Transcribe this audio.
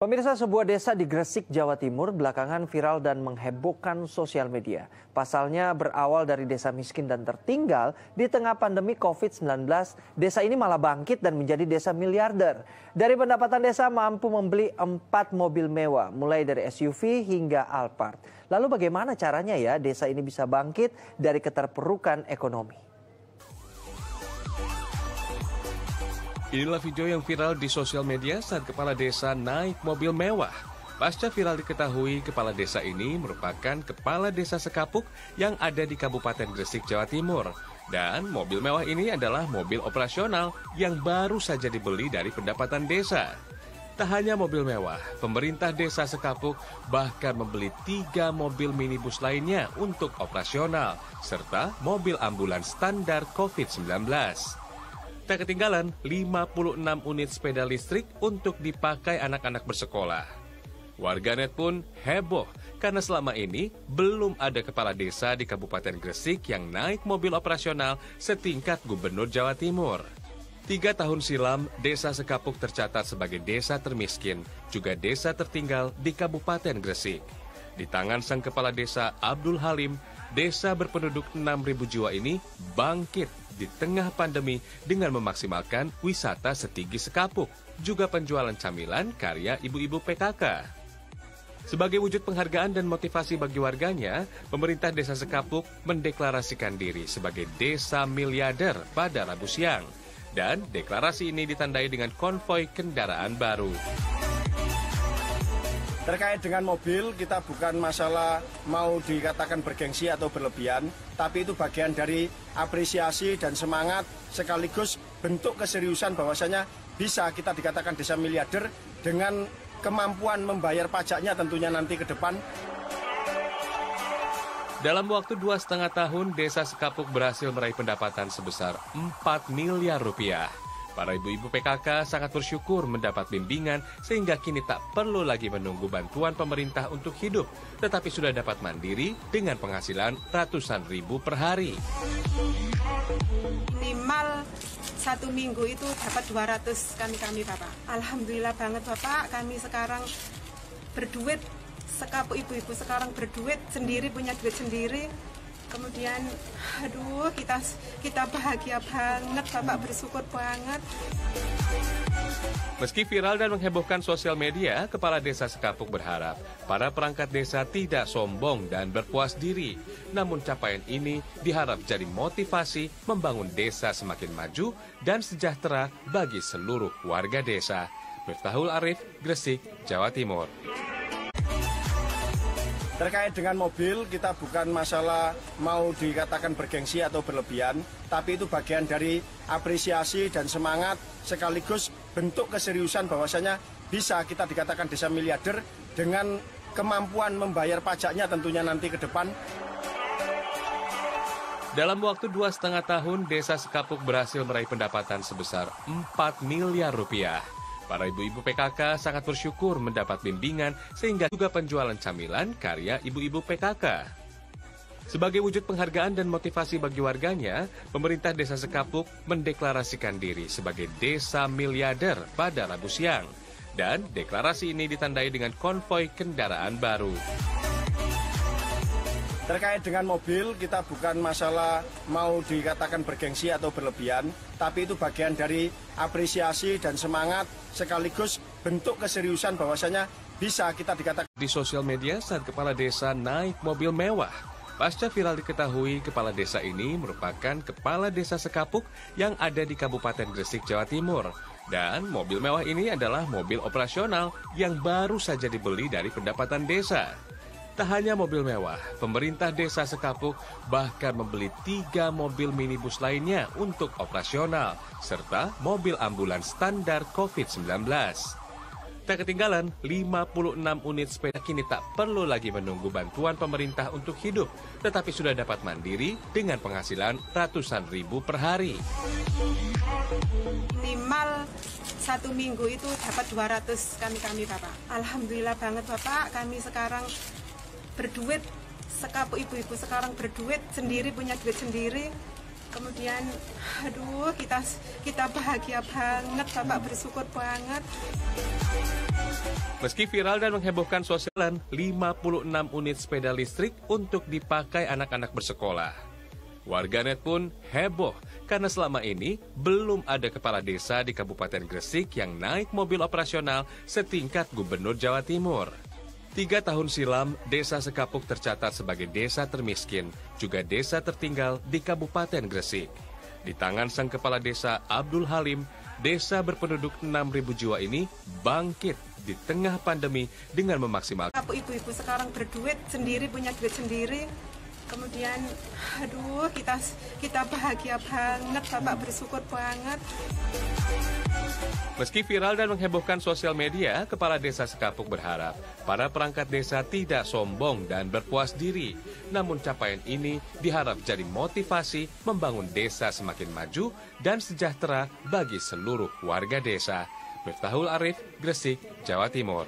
Pemirsa, sebuah desa di Gresik, Jawa Timur belakangan viral dan menghebohkan sosial media. Pasalnya berawal dari desa miskin dan tertinggal di tengah pandemi COVID-19, desa ini malah bangkit dan menjadi desa miliarder. Dari pendapatan desa mampu membeli 4 mobil mewah, mulai dari SUV hingga Alphard. Lalu bagaimana caranya ya desa ini bisa bangkit dari keterpurukan ekonomi? Inilah video yang viral di sosial media saat kepala desa naik mobil mewah. Pasca viral diketahui, kepala desa ini merupakan kepala desa Sekapuk yang ada di Kabupaten Gresik, Jawa Timur. Dan mobil mewah ini adalah mobil operasional yang baru saja dibeli dari pendapatan desa. Tak hanya mobil mewah, pemerintah desa Sekapuk bahkan membeli 3 mobil minibus lainnya untuk operasional, serta mobil ambulans standar COVID-19. Tak ketinggalan 56 unit sepeda listrik untuk dipakai anak-anak bersekolah. Warganet pun heboh karena selama ini belum ada kepala desa di Kabupaten Gresik yang naik mobil operasional setingkat Gubernur Jawa Timur. 3 tahun silam, desa Sekapuk tercatat sebagai desa termiskin, juga desa tertinggal di Kabupaten Gresik. Di tangan sang kepala desa Abdul Halim, desa berpenduduk 6.000 jiwa ini bangkit di tengah pandemi dengan memaksimalkan wisata Setigi Sekapuk, juga penjualan camilan karya ibu-ibu PKK. Sebagai wujud penghargaan dan motivasi bagi warganya, pemerintah desa Sekapuk mendeklarasikan diri sebagai desa miliarder pada Rabu siang. Dan deklarasi ini ditandai dengan konvoi kendaraan baru. Terkait dengan mobil, kita bukan masalah mau dikatakan bergengsi atau berlebihan, tapi itu bagian dari apresiasi dan semangat sekaligus bentuk keseriusan bahwasanya bisa kita dikatakan desa miliarder dengan kemampuan membayar pajaknya tentunya nanti ke depan. Dalam waktu 2,5 tahun, desa Sekapuk berhasil meraih pendapatan sebesar 4 miliar rupiah. Para ibu-ibu PKK sangat bersyukur mendapat bimbingan sehingga kini tak perlu lagi menunggu bantuan pemerintah untuk hidup, tetapi sudah dapat mandiri dengan penghasilan ratusan ribu per hari. Minimal 1 minggu itu dapat 200 kami Bapak. Alhamdulillah banget Bapak, kami sekarang berduit, Sekapuk ibu-ibu sekarang berduit sendiri, punya duit sendiri. Kemudian, aduh, kita bahagia banget, Bapak, bersyukur banget. Meski viral dan menghebohkan sosial media, Kepala Desa Sekapuk berharap para perangkat desa tidak sombong dan berpuas diri. Namun capaian ini diharap jadi motivasi membangun desa semakin maju dan sejahtera bagi seluruh warga desa. Miftahul Arif, Gresik, Jawa Timur. Terkait dengan mobil, kita bukan masalah mau dikatakan bergengsi atau berlebihan, tapi itu bagian dari apresiasi dan semangat sekaligus bentuk keseriusan bahwasanya bisa kita dikatakan desa miliarder dengan kemampuan membayar pajaknya tentunya nanti ke depan. Dalam waktu 2,5 tahun, desa Sekapuk berhasil meraih pendapatan sebesar 4 miliar rupiah. Para ibu-ibu PKK sangat bersyukur mendapat bimbingan sehingga juga penjualan camilan karya ibu-ibu PKK. Sebagai wujud penghargaan dan motivasi bagi warganya, pemerintah desa Sekapuk mendeklarasikan diri sebagai desa miliarder pada Rabu siang. Dan deklarasi ini ditandai dengan konvoi kendaraan baru. Terkait dengan mobil, kita bukan masalah mau dikatakan bergengsi atau berlebihan, tapi itu bagian dari apresiasi dan semangat sekaligus bentuk keseriusan bahwasanya bisa kita dikatakan. Di sosial media saat kepala desa naik mobil mewah. Pasca viral diketahui, kepala desa ini merupakan kepala desa Sekapuk yang ada di Kabupaten Gresik, Jawa Timur. Dan mobil mewah ini adalah mobil operasional yang baru saja dibeli dari pendapatan desa. Tak hanya mobil mewah, pemerintah desa Sekapuk bahkan membeli 3 mobil minibus lainnya untuk operasional, serta mobil ambulans standar COVID-19. Tak ketinggalan 56 unit sepeda kini tak perlu lagi menunggu bantuan pemerintah untuk hidup, tetapi sudah dapat mandiri dengan penghasilan ratusan ribu per hari. Minimal 1 minggu itu dapat 200 kami Bapak. Alhamdulillah banget Bapak, kami sekarang berduit, Sekapuk ibu-ibu sekarang berduit sendiri, punya duit sendiri. Kemudian, aduh, kita bahagia banget, Bapak, bersyukur banget. Meski viral dan menghebohkan sosial, 56 unit sepeda listrik untuk dipakai anak-anak bersekolah. Warganet pun heboh karena selama ini belum ada kepala desa di Kabupaten Gresik yang naik mobil operasional setingkat Gubernur Jawa Timur. 3 tahun silam, Desa Sekapuk tercatat sebagai desa termiskin, juga desa tertinggal di Kabupaten Gresik. Di tangan sang kepala desa Abdul Halim, desa berpenduduk 6.000 jiwa ini bangkit di tengah pandemi dengan memaksimalkan. Ibu-ibu sekarang berduit sendiri, punya duit sendiri. Kemudian, aduh, kita bahagia banget, Bapak, bersyukur banget. Meski viral dan menghebohkan sosial media, Kepala Desa Sekapuk berharap para perangkat desa tidak sombong dan berpuas diri. Namun capaian ini diharap jadi motivasi membangun desa semakin maju dan sejahtera bagi seluruh warga desa. Miftahul Arif, Gresik, Jawa Timur.